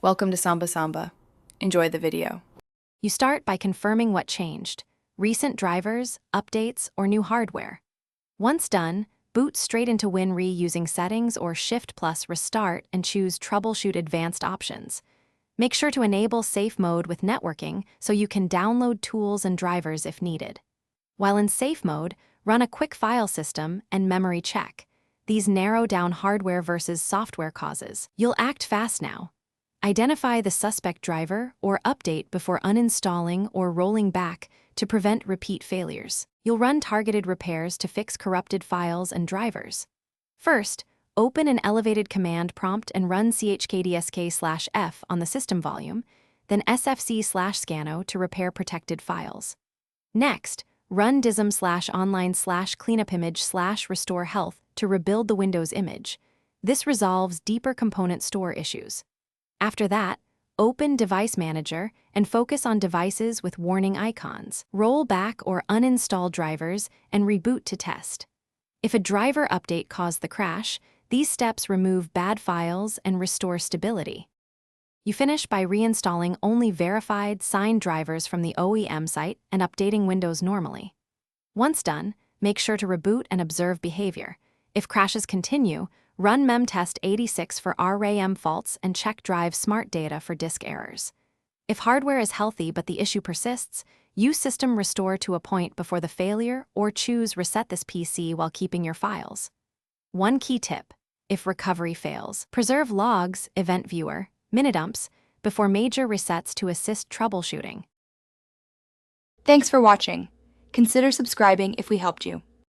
Welcome to Samba Samba. Enjoy the video. You start by confirming what changed: recent drivers, updates, or new hardware. Once done, boot straight into WinRE using Settings or Shift plus Restart and choose Troubleshoot Advanced options. Make sure to enable Safe Mode with networking so you can download tools and drivers if needed. While in Safe Mode, run a quick file system and memory check. These narrow down hardware versus software causes. You'll act fast now. Identify the suspect driver or update before uninstalling or rolling back to prevent repeat failures. You'll run targeted repairs to fix corrupted files and drivers. First, open an elevated command prompt and run chkdsk/f on the system volume, then sfc/scano to repair protected files. Next, run dism/online/cleanupimage/restore health to rebuild the Windows image. This resolves deeper component store issues. After that, open Device Manager and focus on devices with warning icons. Roll back or uninstall drivers and reboot to test. If a driver update caused the crash, these steps remove bad files and restore stability. You finish by reinstalling only verified, signed drivers from the OEM site and updating Windows normally. Once done, make sure to reboot and observe behavior. If crashes continue, run memtest86 for RAM faults and check drive smart data for disk errors. If hardware is healthy but the issue persists, use System Restore to a point before the failure or choose Reset this PC while keeping your files. One key tip: if recovery fails, preserve logs, event viewer, minidumps before major resets to assist troubleshooting. Thanks for watching. Consider subscribing if we helped you.